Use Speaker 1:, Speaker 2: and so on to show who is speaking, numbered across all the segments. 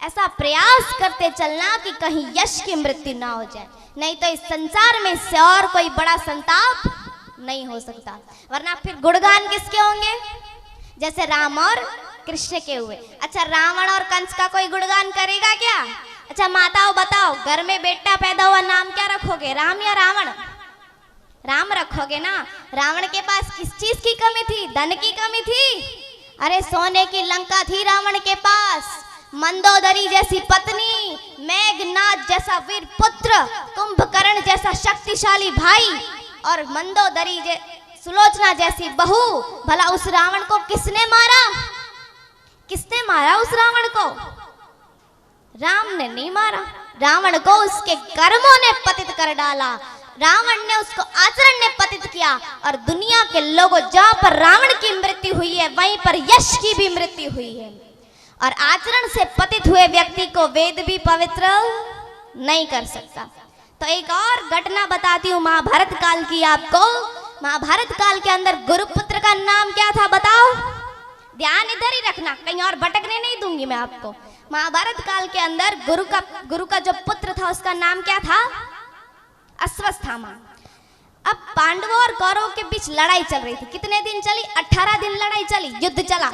Speaker 1: ऐसा प्रयास करते चलना कि कहीं यश की मृत्यु ना हो जाए, नहीं तो इस संसार में इससे और कोई बड़ा संताप नहीं हो सकता। वरना फिर गुणगान किसके होंगे? जैसे राम और कृष्ण के हुए। अच्छा, रावण और कंस का कोई गुणगान करेगा क्या? अच्छा माताओं बताओ, घर में बेटा पैदा हुआ, नाम क्या रखोगे, राम या रावण? राम रखोगे ना। रावण के पास किस चीज की कमी थी? धन की कमी थी। अरे सोने की लंका थी रावण के पास, मंदोदरी जैसी पत्नी, मेघनाद जैसा वीर पुत्र, कुंभकर्ण जैसा शक्तिशाली भाई और मंदोदरी सुलोचना जैसी बहू। भला उस रावण को किसने मारा? किसने मारा उस रावण को? राम ने नहीं मारा। रावण को उसके कर्मों ने पतित कर डाला, रावण ने उसको आचरण ने पतित किया। और दुनिया के लोगों, जहां पर रावण की मृत्यु हुई है वहीं पर यश की भी मृत्यु हुई है। और आचरण से पतित हुए व्यक्ति को वेद भी पवित्र नहीं कर सकता। तो एक और घटना बताती हूँ महाभारत काल की आपको। महाभारत काल के अंदर गुरुपुत्र का नाम क्या था बताओ? ध्यान इधर ही रखना, कहीं और भटकने नहीं दूंगी मैं आपको। महाभारत काल के अंदर गुरु का जो पुत्र था उसका नाम क्या था? अश्वत्थामा। अब पांडवों और कौरवों के बीच लड़ाई चल रही थी। कितने दिन चली? 18 दिन लड़ाई चली, युद्ध चला।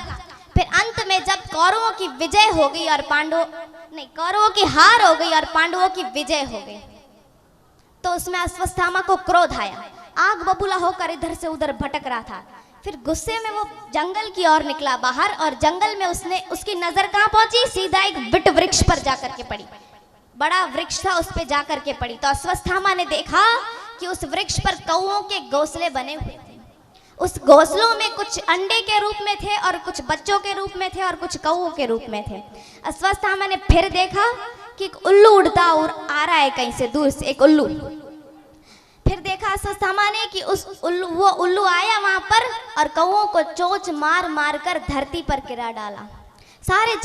Speaker 1: फिर अंत में जब कौरवों की विजय हो गई और कौरवों की हार हो गई और पांडवों की विजय हो गई, तो उसमें अश्वत्थामा को क्रोध आया। आग बबूला होकर इधर से उधर भटक रहा था। फिर गुस्से में वो जंगल की ओर निकला बाहर, और जंगल में उसकी नजर कहाँ पहुंची? सीधा एक बिट वृक्ष पर जाकर के पड़ी। बड़ा वृक्ष था, उस पे जाकर के पड़ी। तो अश्वत्थामा ने देखा कि उस वृक्ष पर कौओं के घोंसले बने हुए थे। उस घोंसलों में कुछ अंडे के रूप में थे और कुछ बच्चों के रूप में थे और कुछ कौओं के रूप में थे। अश्वत्थामा ने फिर देखा कि एक उल्लू उड़ता आ रहा है कहीं से दूर से, एक उल्लू। फिर देखा अश्वत्थामा ने कि वो उल्लू आया वहां पर और कौओं को चोंच मार मार कर धरती पर गिरा डाला। सारे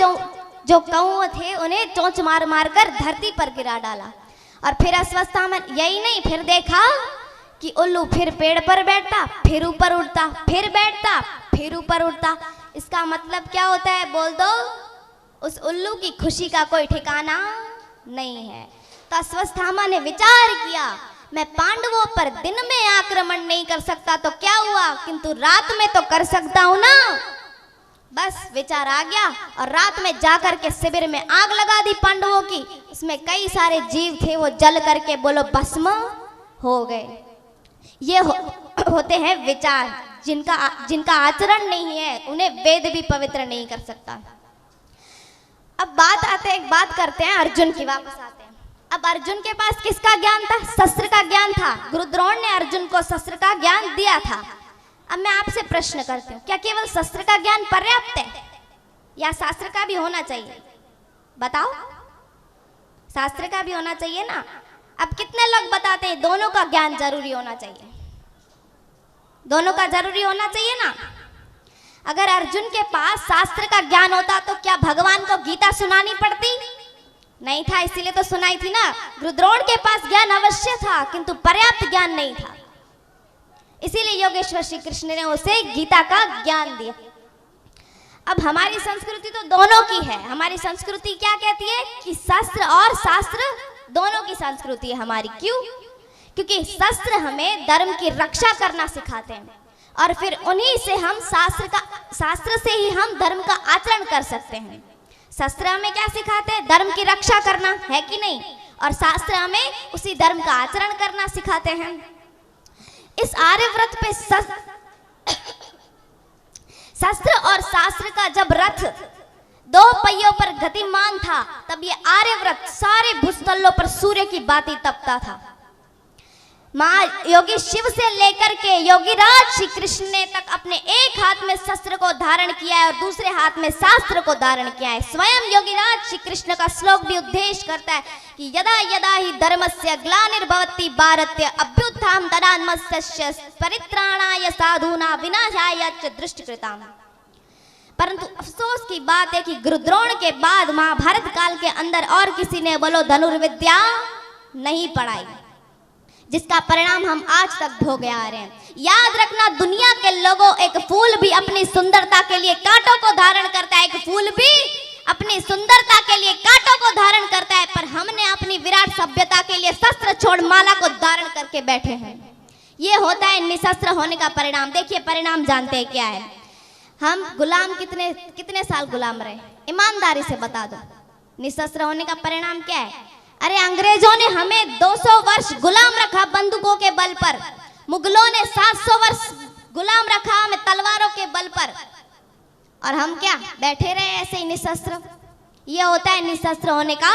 Speaker 1: जो कौओं थे उन्हें चोंच मार मार कर धरती पर गिरा डाला। और फिर अश्वत्थामा यही नहीं, फिर देखा कि उल्लू फिर पेड़ पर बैठता, फिर ऊपर उड़ता, फिर बैठता, फिर ऊपर उड़ता। इसका मतलब क्या होता है बोल दो? उस उल्लू की खुशी का कोई ठिकाना नहीं है। तो अश्वत्थामा ने विचार किया, मैं पांडवों पर दिन में आक्रमण नहीं कर सकता तो क्या हुआ, किंतु रात में तो कर सकता हूं ना। बस विचार आ गया और रात में जाकर के शिविर में आग लगा दी पांडवों की। उसमें कई सारे जीव थे, वो जल करके बोलो भस्म हो गए। ये होते हैं विचार, जिनका आचरण नहीं है उन्हें वेद भी पवित्र नहीं कर सकता। अब एक बात करते हैं अर्जुन की, वापस आते हैं। अब अर्जुन के पास किसका ज्ञान था? शस्त्र का ज्ञान था। गुरु द्रोण ने अर्जुन को शस्त्र का ज्ञान दिया था। अब मैं आपसे प्रश्न करती हूँ, क्या केवल शस्त्र का ज्ञान पर्याप्त है या शास्त्र का भी होना चाहिए? बताओ, शास्त्र का भी होना चाहिए ना। अब कितने लोग बताते हैं दोनों का ज्ञान जरूरी होना चाहिए? दोनों का जरूरी होना चाहिए ना। अगर अर्जुन के पास शास्त्र का ज्ञान होता तो क्या भगवान को गीता सुनानी पड़ती? नहीं था, इसीलिए तो सुनाई थी ना। गुरुद्रोण के पास ज्ञान अवश्य था किंतु पर्याप्त ज्ञान नहीं था, इसीलिए योगेश्वर श्री कृष्ण ने उसे गीता का ज्ञान दिया। अब हमारी संस्कृति तो दोनों की है। हमारी संस्कृति क्या कहती है कि शस्त्र और शास्त्र दोनों की संस्कृति है हमारी। क्यों? क्योंकि शस्त्र हमें धर्म की रक्षा करना सिखाते हैं और फिर उन्हीं से हम शास्त्र से ही हम धर्म का आचरण कर सकते हैं। शस्त्र हमें क्या सिखाते हैं? धर्म की रक्षा करना, है कि नहीं? और शास्त्र हमें उसी धर्म का आचरण करना सिखाते हैं। इस आर्यव्रत पे शस्त्र और शास्त्र का जब रथ दो पहियों पर गतिमान था, तब ये आर्यव्रत सारे भूस्थलों पर सूर्य की भांति तपता था। योगी शिव से लेकर के योगीराज श्री कृष्ण ने तक अपने एक हाथ में शस्त्र को धारण किया है और दूसरे हाथ में शास्त्र को धारण किया है। स्वयं योगीराज श्री कृष्ण का श्लोक भी उद्देश्य करता है कि यदा यदा ही धर्मस्य ग्लानिर्भवति भारत अभ्युत्थानं तदात्मस्य परित्राणाय साधूनां विनाशाय च दुष्कृताम्। परंतु अफसोस की बात है कि गुरुद्रोण के बाद महाभारत काल के अंदर और किसी ने बोलो धनुर्विद्या नहीं पढ़ाई, जिसका परिणाम हम आज तक भोगे आ रहे हैं। याद रखना, दुनिया के लोगों, एक फूल भी अपनी सुंदरता के लिए कांटों को धारण करता है, एक फूल भी अपनी सुंदरता के लिए कांटों को धारण करता है, पर हमने अपनी विराट सभ्यता के लिए शस्त्र छोड़ माला को धारण करके बैठे हैं। ये होता है निशस्त्र होने का परिणाम। देखिए परिणाम जानते हैं क्या है? हम गुलाम कितने साल गुलाम रहे? ईमानदारी से बता दो, निशस्त्र होने का परिणाम क्या है? अरे अंग्रेजों ने हमें 200 वर्ष गुलाम रखा बंदूकों के बल पर, मुगलों ने 700 वर्ष गुलाम रखा हमें तलवारों के बल पर, और हम क्या बैठे रहे ऐसे ही निशस्त्र। यह होता है निशस्त्र होने का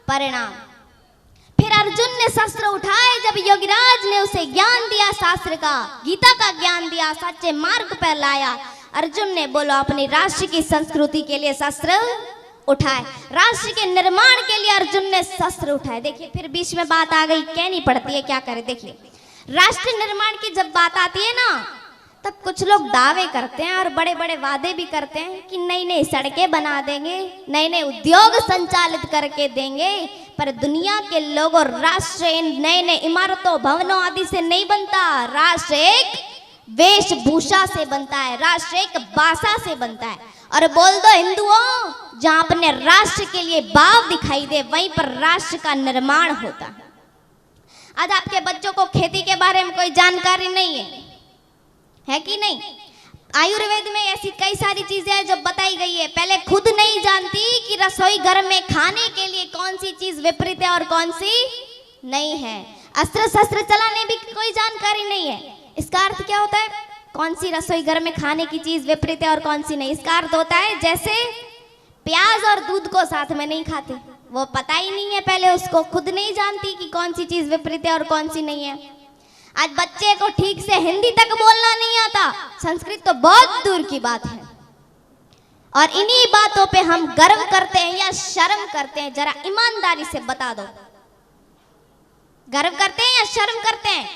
Speaker 1: परिणाम। फिर अर्जुन ने शस्त्र उठाए जब योगीराज ने उसे ज्ञान दिया, शास्त्र का, गीता का ज्ञान दिया, सच्चे मार्ग पर लाया। अर्जुन ने बोलो अपनी राष्ट्र की संस्कृति के लिए शस्त्र उठाए, राष्ट्र के निर्माण के लिए अर्जुन ने शस्त्र उठाए। देखिए फिर बीच में बात आ गई, कहनी पड़ती है, क्या करे। देखिए राष्ट्र निर्माण की जब बात आती है ना, तब कुछ लोग दावे करते हैं और बड़े बड़े वादे भी करते हैं कि नई नई सड़कें बना देंगे, नए नए उद्योग संचालित करके देंगे। पर दुनिया के लोगों, राष्ट्र इन नए नए इमारतों भवनों आदि से नहीं बनता। राष्ट्र एक वेशभूषा से बनता है, राष्ट्र एक भाषा से बनता है। और बोल दो हिंदुओं, जहां अपने राष्ट्र के लिए भाव दिखाई दे वहीं पर राष्ट्र का निर्माण होता है। आज आपके बच्चों को खेती के बारे में कोई जानकारी नहीं है कि नहीं? आयुर्वेद में ऐसी कई सारी चीजें हैं जो बताई गई है, पहले खुद नहीं जानती कि रसोई घर में खाने के लिए कौन सी चीज विपरीत है और कौन सी नहीं है। अस्त्र शस्त्र चलाने भी कोई जानकारी नहीं है। इसका अर्थ क्या होता है? कौन सी रसोई घर में खाने की चीज विपरीत है और कौन सी नहीं। इसका अर्थ होता है जैसे प्याज और दूध को साथ में नहीं खाते, वो पता ही नहीं है, पहले उसको खुद नहीं जानती कि कौन सी चीज विपरीत है और कौन सी नहीं है। आज बच्चे को ठीक से हिंदी तक बोलना नहीं आता, संस्कृत तो बहुत दूर की बात है। और इन्हीं बातों पे हम गर्व करते हैं या शर्म करते हैं? जरा ईमानदारी से बता दो, गर्व करते हैं या शर्म करते हैं?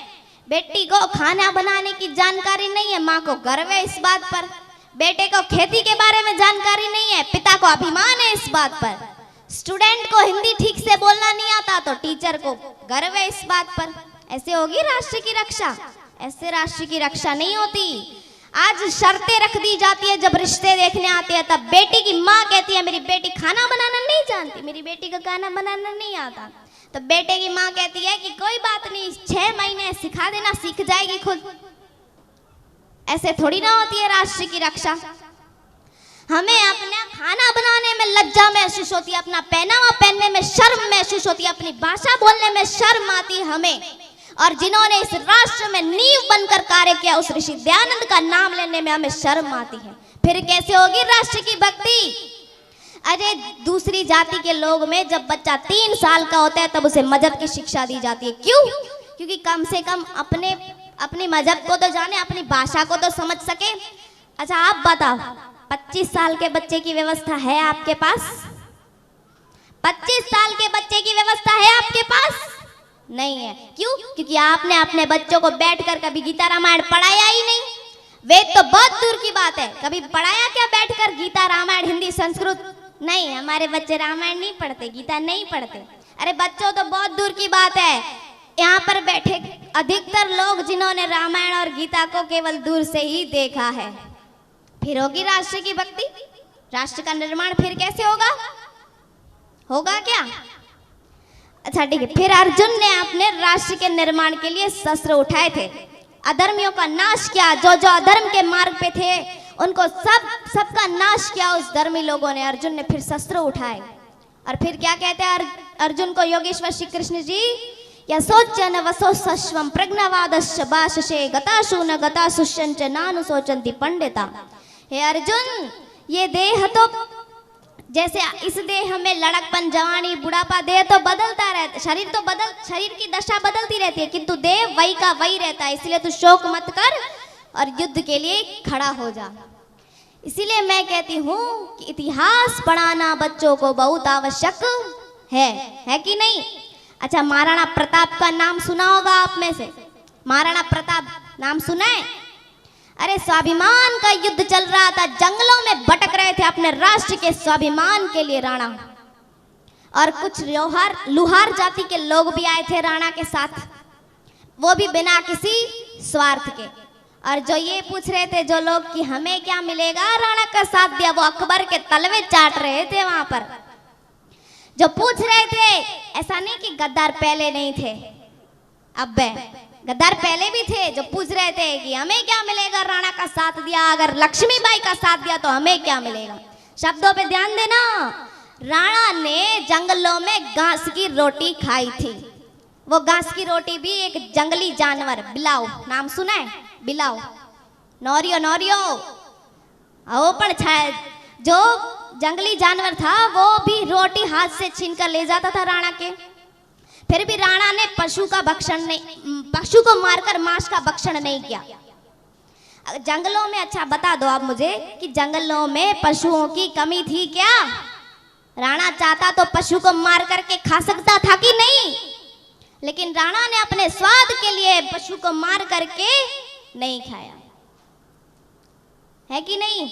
Speaker 1: बेटी को खाना बनाने की जानकारी नहीं है, माँ को गर्व है इस बात पर। बेटे को खेती के बारे में जानकारी नहीं है, पिता को अभिमान है इस बात पर। स्टूडेंट को हिंदी ठीक से बोलना नहीं आता तो टीचर को गर्व है इस बात पर। ऐसे होगी राष्ट्र की रक्षा? ऐसे राष्ट्र की रक्षा नहीं होती। आज शर्तें रख दी जाती है, जब रिश्ते देखने आते हैं तब बेटी की माँ कहती है मेरी बेटी खाना बनाना नहीं जानती, मेरी बेटी को खाना बनाना नहीं आता। तो बेटे की माँ कहती है कि कोई बात नहीं, 6 महीने सिखा देना, सीख जाएगी खुद। ऐसे थोड़ी ना होती है राष्ट्र की रक्षा। हमें अपना खाना बनाने में लज्जा महसूस होती है, अपना पहनावा पहनने में शर्म महसूस होती है, अपनी भाषा बोलने में शर्म आती है हमें। और जिन्होंने इस राष्ट्र में नींव बनकर कार्य किया, उस ऋषि दयानंद का नाम लेने में हमें शर्म आती है। फिर कैसे होगी राष्ट्र की भक्ति? अरे दूसरी जाति के लोग में जब बच्चा 3 साल का होता है तब उसे मजहब की शिक्षा दी जाती है। क्यों? क्योंकि कम से कम अपने मजहब को तो जाने, अपनी भाषा को तो समझ सके। अच्छा आप बताओ, 25 साल के बच्चे की व्यवस्था है आपके पास? 25 साल के बच्चे की व्यवस्था है आपके पास? नहीं है। क्यों? क्योंकि आपने अपने बच्चों को बैठकर कभी गीता रामायण पढ़ाया ही नहीं। वेद तो बहुत दूर की बात है, कभी पढ़ाया क्या बैठकर गीता रामायण हिंदी संस्कृत? नहीं, हमारे बच्चे रामायण नहीं पढ़ते, गीता नहीं पढ़ते। अरे बच्चों तो बहुत दूर की बात है। यहाँ पर बैठे अधिकतर लोग जिन्होंने रामायण और गीता को केवल दूर से ही देखा है। फिर होगी राष्ट्र की भक्ति? राष्ट्र का निर्माण फिर कैसे होगा? होगा क्या? अच्छा ठीक है। फिर अर्जुन ने अपने राष्ट्र के निर्माण के लिए शस्त्र उठाए थे, अधर्मियों का नाश किया। जो जो अधर्म के मार्ग पे थे उनको सबका नाश किया उस धर्मी लोगों ने। अर्जुन ने फिर शस्त्र उठाए और फिर क्या कहते हैं अर्जुन को योगेश्वर श्री कृष्ण जी? यशोचन वसोस्वम प्रज्ञावादश्च भाषसे गताशून गताशुष्यंच नानु सोचन्ति पंडिता। हे अर्जुन, ये देह तो जैसे इस देह में लड़कपन, जवानी, बुढ़ापा, देह तो बदलता रहता, शरीर की दशा बदलती रहती है, किंतु देह वही का वही रहता है। इसलिए तू शोक मत कर और युद्ध के लिए खड़ा हो जा। इसीलिए मैं कहती हूँ कि इतिहास पढ़ाना बच्चों को बहुत आवश्यक है कि नहीं? अच्छा, महाराणा प्रताप का नाम सुना होगा आप में से। महाराणा प्रताप नाम सुना है? अरे स्वाभिमान का युद्ध चल रहा था, जंगलों में भटक रहे थे अपने राष्ट्र के स्वाभिमान के लिए राणा, और कुछ लुहार जाति के लोग भी आए थे राणा के साथ, वो भी बिना किसी स्वार्थ के। और जो ये पूछ रहे थे जो लोग कि हमें क्या मिलेगा राणा का साथ दिया, वो अकबर के तलवे चाट रहे थे वहां पर। जो पूछ रहे थे, ऐसा नहीं कि गद्दार पहले नहीं थे, अब गद्दार पहले भी थे जो पूछ रहे थे कि हमें क्या मिलेगा राणा का साथ दिया, अगर लक्ष्मीबाई का साथ दिया तो हमें क्या मिलेगा। शब्दों पे ध्यान देना। राणा ने जंगलों में घास की रोटी खाई थी। वो घास की रोटी भी एक जंगली जानवर बिलाव, नाम सुना है बिलाव, नौरियो नौरियो, वो पर जो जंगली जानवर था वो भी रोटी हाथ से छीन कर ले जाता था राणा के। फिर भी राणा ने पशु को मारकर मांस का भक्षण नहीं किया। जंगलों में, अच्छा बता दो आप मुझे कि जंगलों में पशुओं की कमी थी क्या? राणा चाहता तो पशु को मार करके खा सकता था कि नहीं, लेकिन राणा ने अपने स्वाद के लिए पशु को मार करके नहीं खाया, है कि नहीं?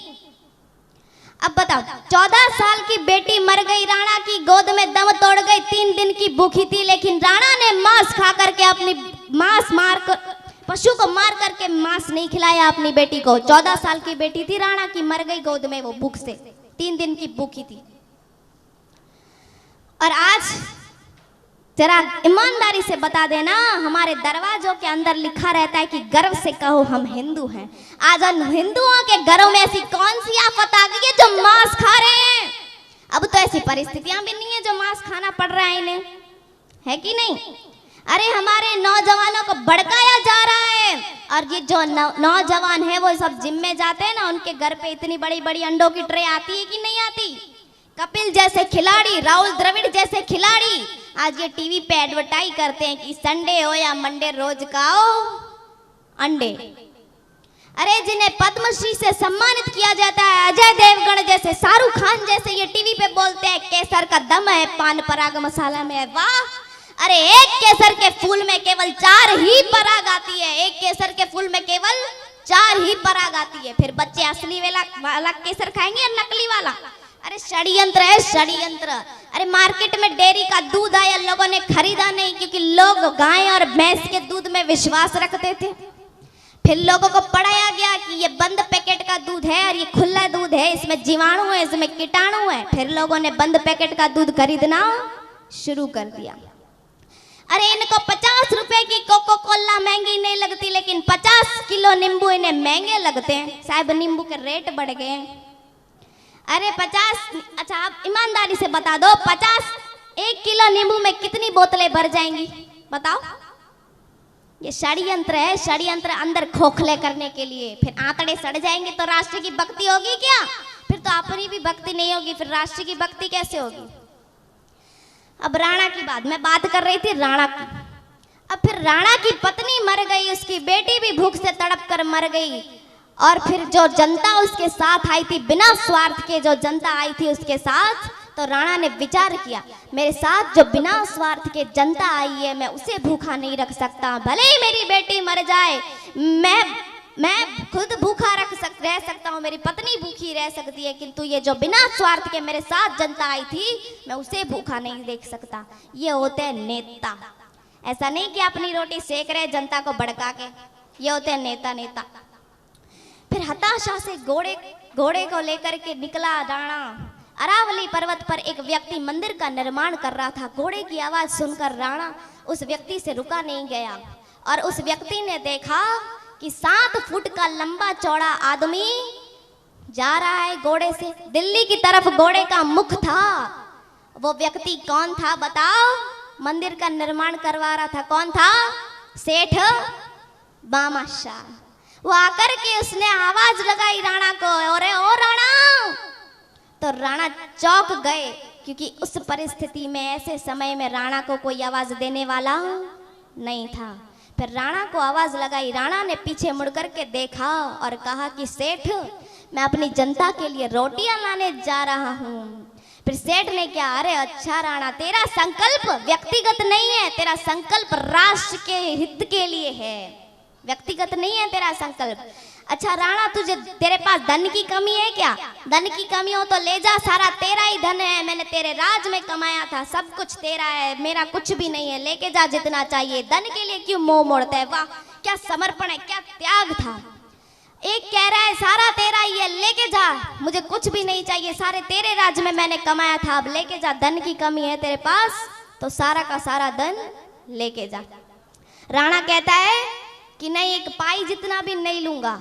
Speaker 1: अब बताओ, 14 साल की बेटी मर गई, राणा की गोद में दम तोड़ गई, 3 दिन की भूखी थी, लेकिन राणा ने मांस खा करके अपनी पशु को मार करके मांस नहीं खिलाया अपनी बेटी को। 14 साल की बेटी थी राणा की, मर गई गोद में वो भूख से, 3 दिन की भूखी थी। और आज जरा ईमानदारी से बता देना, हमारे दरवाजों के अंदर लिखा रहता है कि गर्व से कहो हम हिंदू हैं। आज उन हिंदुओं के घरों में ऐसी कौन सी आफत आ गई है जो मांस खा रहे हैं? अब तो ऐसी परिस्थितियां भी नहीं है जो मांस खाना पड़ रहा है इन्हें, है कि नहीं? अरे हमारे नौजवानों को भड़काया जा रहा है, और ये जो नौजवान है वो सब जिम में जाते हैं ना, उनके घर पे इतनी बड़ी बड़ी अंडों की ट्रे आती है कि नहीं आती? कपिल जैसे खिलाड़ी, राहुल द्रविड़ जैसे खिलाड़ी आज ये टीवी पे एडवर्टाइज करते हैं कि संडे हो या मंडे रोज खाओ अंडे। अरे जिन्हें पद्मश्री से सम्मानित किया जाता है, अजय देवगन जैसे, शाहरुख खान जैसे, ये टीवी पे बोलते हैं केसर का दम है, पान पराग मसाला में है। वाह! अरे एक केसर के फूल में केवल 4 ही पराग आती है, एक केसर के फूल में केवल 4 ही पराग आती है। फिर बच्चे असली वाला केसर खाएंगे या नकली वाला? अरे षड्यंत्र है, षड्यंत्र। अरे मार्केट में डेयरी का दूध आया, लोगों ने खरीदा नहीं क्योंकि लोग गाय और भैंस के दूध में विश्वास रखते थे। फिर लोगों को पढ़ाया गया कि ये बंद पैकेट का दूध है और ये खुला दूध है, इसमें जीवाणु है, इसमें कीटाणु है। फिर लोगों ने बंद पैकेट का दूध खरीदना शुरू कर दिया। अरे इनको 50 रुपए की कोको कोला महंगी नहीं लगती, लेकिन 50 किलो नींबू इन्हें महंगे लगते हैं। साहब नींबू के रेट बढ़ गए। अरे 50, अच्छा आप ईमानदारी से बता दो, 1 किलो नींबू में कितनी बोतलें भर जाएंगी बताओ? ये षड्यंत्र है, षड्यंत्र अंदर खोखले करने के लिए। फिर आंतड़े सड़ जाएंगे तो राष्ट्र की भक्ति होगी क्या? फिर तो अपनी भी भक्ति नहीं होगी, फिर राष्ट्र की भक्ति कैसे होगी? अब राणा की मैं बात कर रही थी राणा की। अब फिर राणा की पत्नी मर गई, उसकी बेटी भी भूख से तड़प कर मर गई, और फिर जो जनता उसके साथ आई थी, बिना स्वार्थ के जो जनता आई थी उसके साथ, तो राणा ने विचार किया, मेरे साथ जो बिना स्वार्थ के जनता आई है मैं उसे भूखा नहीं रख सकता। भले ही मेरी बेटी मर जाए, मैं खुद भूखा रह सकता हूँ, मेरी पत्नी भूखी रह सकती है, किंतु ये जो बिना स्वार्थ के मेरे साथ जनता आई थी मैं उसे भूखा नहीं देख सकता। ये होते हैं नेता। ऐसा नहीं कि अपनी रोटी सेक रहे जनता को भड़का के, ये होते हैं नेता। फिर हताशा से घोड़े को लेकर के निकला राणा। अरावली पर्वत पर एक व्यक्ति मंदिर का निर्माण कर रहा था। घोड़े की आवाज सुनकर राणा उस व्यक्ति से रुका नहीं गया, और उस व्यक्ति ने देखा कि 7 फुट का लंबा चौड़ा आदमी जा रहा है घोड़े से, दिल्ली की तरफ घोड़े का मुख था। वो व्यक्ति कौन था बताओ? मंदिर का निर्माण करवा रहा था। कौन था? सेठ बामाशाह। वो आकर के उसने आवाज लगाई राणा को, अरे ओ राणा! तो राणा चौंक गए, क्योंकि उस परिस्थिति में, ऐसे समय में राणा को कोई आवाज देने वाला नहीं था। फिर राणा को आवाज लगाई, राणा ने पीछे मुड़ करके देखा और कहा कि सेठ, मैं अपनी जनता के लिए रोटियां लाने जा रहा हूँ। फिर सेठ ने क्या, अरे अच्छा राणा, तेरा संकल्प व्यक्तिगत नहीं है, तेरा संकल्प राष्ट्र के हित के लिए है, व्यक्तिगत नहीं है तेरा संकल्प। अच्छा राणा, तेरे पास धन की कमी है क्या? धन की कमी हो तो ले जा, सारा तेरा ही धन है, मैंने तेरे राज में कमाया था, सब कुछ तेरा है, मेरा कुछ भी नहीं है, लेके जा जितना चाहिए। धन के लिए क्यों मुंह मोड़ता है? वाह, क्या समर्पण है, क्या त्याग था। एक कह रहा है सारा तेरा ही है, लेके जा, मुझे कुछ भी नहीं चाहिए, सारे तेरे राज में मैंने कमाया था, अब लेके जा, धन की कमी है तेरे पास तो सारा का सारा धन लेके जा। राणा कहता है कि नहीं, एक पाई जितना भी नहीं लूंगा।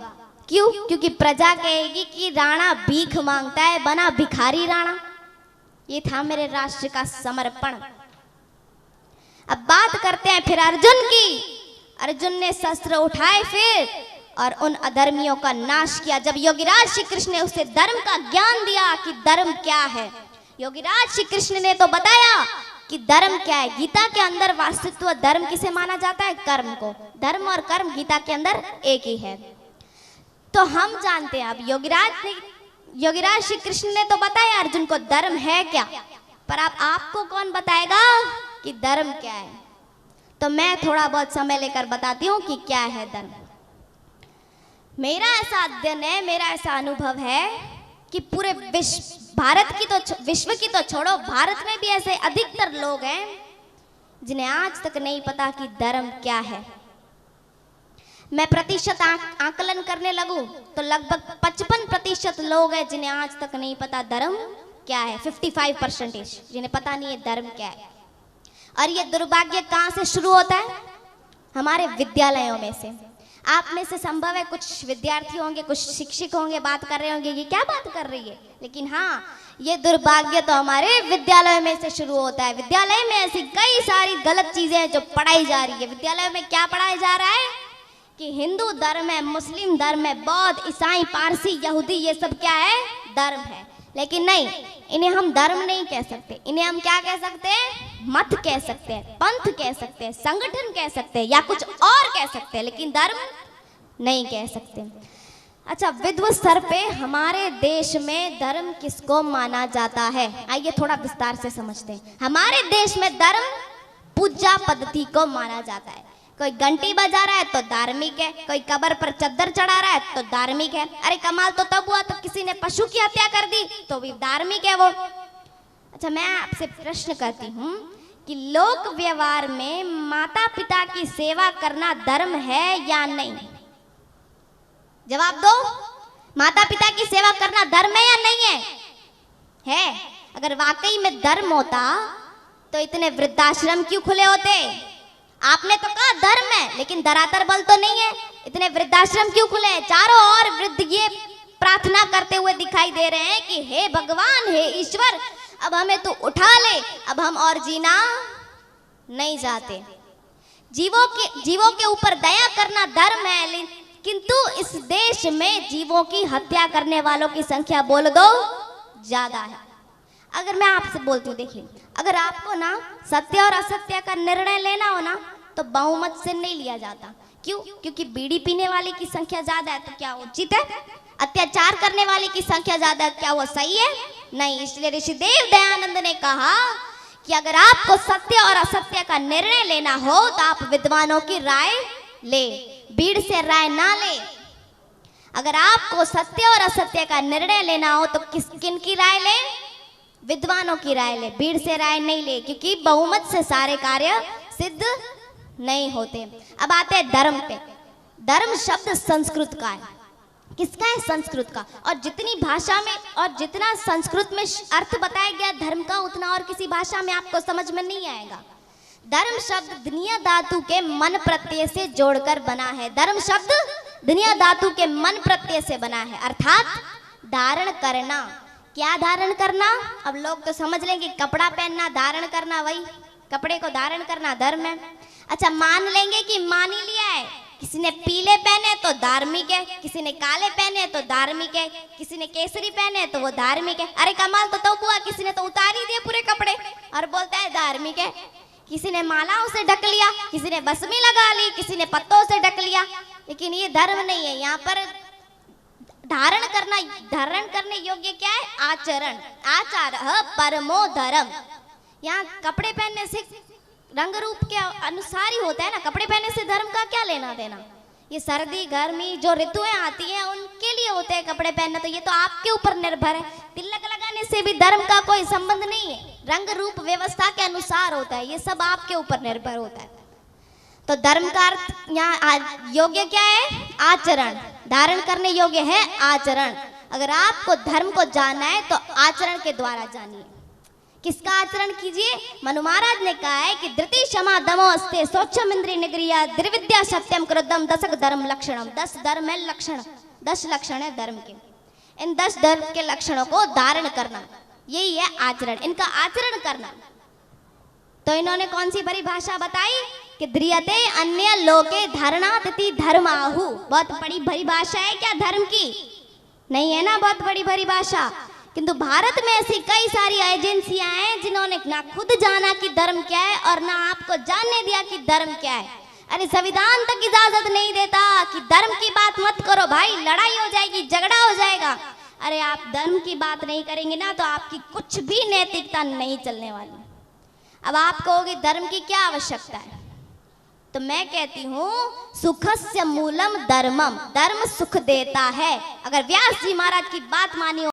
Speaker 1: क्यों? क्योंकि प्रजा कहेगी कि राणा भीख मांगता है, बना भिखारी राणा। ये था मेरे राष्ट्र का समर्पण। अब बात करते हैं फिर अर्जुन की। अर्जुन ने शस्त्र उठाए फिर और उन अधर्मियों का नाश किया। जब योगीराज श्री कृष्ण ने उसे धर्म का ज्ञान दिया कि धर्म क्या है, योगीराज श्री कृष्ण ने तो बताया कि धर्म क्या है। गीता के अंदर वास्तविक धर्म किसे माना जाता है? कर्म को। धर्म और कर्म गीता के अंदर एक ही है। तो हम जानते हैं, अब योगीराज श्री कृष्ण ने तो बताया अर्जुन को धर्म है क्या, पर अब आपको कौन बताएगा कि धर्म क्या है? तो मैं थोड़ा बहुत समय लेकर बताती हूँ कि क्या है धर्म। मेरा ऐसा अध्ययन है, मेरा ऐसा अनुभव है कि पूरे विश्व की तो छोड़ो, भारत में भी ऐसे अधिकतर लोग हैं जिन्हें आज तक नहीं पता कि धर्म क्या है। मैं प्रतिशत आकलन करने लगूं तो लगभग 55% लोग हैं जिन्हें आज तक नहीं पता धर्म क्या है। 55% जिन्हें पता नहीं है धर्म क्या है। और ये दुर्भाग्य कहाँ से शुरू होता है? हमारे विद्यालयों में से। आप में से संभव है कुछ विद्यार्थी होंगे, कुछ शिक्षक होंगे, बात कर रहे होंगे ये क्या बात कर रही है, लेकिन हाँ, ये दुर्भाग्य तो हमारे विद्यालय में से शुरू होता है। विद्यालय में ऐसी कई सारी गलत चीजें हैं जो पढ़ाई जा रही है। विद्यालय में क्या पढ़ाया जा रहा है कि हिंदू धर्म है, मुस्लिम धर्म है, बौद्ध, ईसाई, पारसी, यहूदी, ये सब क्या है? धर्म है। लेकिन नहीं, इन्हें हम धर्म नहीं कह सकते। इन्हें हम क्या कह सकते हैं? मत कह सकते हैं, पंथ कह सकते हैं, संगठन कह सकते हैं, या कुछ और कह सकते हैं, लेकिन धर्म नहीं कह सकते। अच्छा, विद्वत स्तर पे हमारे देश में धर्म किसको माना जाता है? आइए थोड़ा विस्तार से समझते हैं। हमारे देश में धर्म पूजा पद्धति को माना जाता है। कोई घंटी बजा रहा है तो धार्मिक है, कोई कब्र पर चद्दर चढ़ा रहा है तो धार्मिक है। अरे कमाल तो तब हुआ तो किसी ने पशु की हत्या कर दी तो भी धार्मिक है वो। अच्छा, मैं आपसे प्रश्न करती हूँ कि लोक व्यवहार में माता पिता की सेवा करना धर्म है या नहीं? जवाब दो। माता पिता की सेवा करना धर्म है या नहीं है? है। अगर वाकई में धर्म होता तो इतने वृद्धाश्रम क्यों खुले होते? आपने तो कहा धर्म है, लेकिन धरातल बल तो नहीं है। इतने वृद्धाश्रम क्यों खुले हैं? चारों ओर वृद्ध ये प्रार्थना करते हुए दिखाई दे रहे हैं कि हे भगवान, हे ईश्वर, अब हमें तू उठा ले, अब हम और जीना नहीं चाहते। जीवों के ऊपर दया करना धर्म है, किंतु इस देश में जीवों की हत्या करने वालों की संख्या बोल दो ज्यादा है। अगर मैं आपसे बोलती हूँ, देखिए, अगर आपको ना सत्य और असत्य का निर्णय लेना हो ना तो बहुमत से नहीं लिया जाता। क्यों? क्योंकि बीड़ी पीने वाले की संख्या ज्यादा है तो क्या वो उचित है? अत्याचार करने वाले की संख्या ज्यादा है, क्या वो सही है? नहीं। इसलिए ऋषिदेव दयानंद ने कहा कि अगर आपको सत्य और असत्य का निर्णय लेना हो तो आप विद्वानों की राय ले, भीड़ से राय ना ले। अगर आपको सत्य और असत्य का निर्णय लेना हो तो किन की राय ले? विद्वानों की राय ले, भीड़ से राय नहीं ले, क्योंकि बहुमत से सारे कार्य सिद्ध नहीं होते। अब आते हैं धर्म पे। धर्म शब्द संस्कृत का है। किसका है? संस्कृत का। और जितनी भाषा में और जितना संस्कृत में अर्थ बताया गया धर्म का, उतना और किसी भाषा में आपको समझ में नहीं आएगा। धर्म शब्द दुनिया धातु के मन प्रत्यय से जोड़कर बना है। धर्म शब्द दुनिया धातु के मन प्रत्यय से बना है, अर्थात धारण करना। क्या धारण करना? अब लोग तो समझ लेंगे कपड़ा पहनना, धारण करना, वही कपड़े को धारण करना धर्म है। अच्छा, मान लेंगे कि मान ही लिया है, किसी ने पीले पहने तो धार्मिक है, किसी ने काले पहने तो धार्मिक है, किसी ने केसरी पहने तो वो धार्मिक है। अरे कमाल तो हुआ, किसी ने तो उतार ही दिए पूरे कपड़े और बोलता है धार्मिक है। किसी ने मालाओं से ढक लिया, किसी ने बसमी लगा ली, किसी ने पत्तों से ढक लिया, लेकिन ये धर्म नहीं है। यहाँ पर धारण करने योग्य क्या है? आचरण। आचार परमो धर्म। यहाँ कपड़े पहनने से रंग रूप के अनुसार ही होता है ना, कपड़े पहनने से धर्म का क्या लेना देना? ये सर्दी गर्मी जो ऋतुएं आती हैं उनके लिए होते हैं कपड़े पहनना, तो ये तो आपके ऊपर निर्भर है। तिलक लगाने से भी धर्म का कोई संबंध नहीं है, रंग रूप व्यवस्था के अनुसार होता है, ये सब आपके ऊपर निर्भर होता है। तो धर्म का अर्थ यहाँ योग्य क्या है? आचरण। धारण करने योग्य है आचरण। अगर आपको धर्म को जानना है तो आचरण के द्वारा जानिए। किसका आचरण कीजिए? मनु महाराज ने कहा है कि धृति क्षमा दमो अस्ते शौचम इंद्रिय निग्रिया द्रविद्या सत्यम क्रोधम दशक धर्म लक्षणम। 10 धर्म है लक्षण, 10 लक्षण है धर्म के। इन 10 धर्म के लक्षणों को धारण करना, यही है आचरण, इनका आचरण करना। तो इन्होंने कौन सी परिभाषा बताई कि द्रियते अन्य लोके धारणातिथि धर्माहु। बहुत बड़ी परिभाषा है क्या धर्म की? नहीं है ना, बहुत बड़ी परिभाषा। किंतु भारत में ऐसी कई सारी एजेंसियां हैं जिन्होंने ना खुद जाना कि धर्म क्या है और ना आपको जानने दिया कि धर्म क्या है। अरे संविधान तक इजाजत नहीं देता कि धर्म की बात मत करो भाई, लड़ाई हो जाएगी, झगड़ा हो जाएगा। अरे आप धर्म की बात नहीं करेंगे ना तो आपकी कुछ भी नैतिकता नहीं चलने वाली। अब आप कहोगे धर्म की क्या आवश्यकता है, तो मैं कहती हूँ सुखस्य मूलम धर्मम, धर्म सुख देता है। अगर व्यास जी महाराज की बात मानी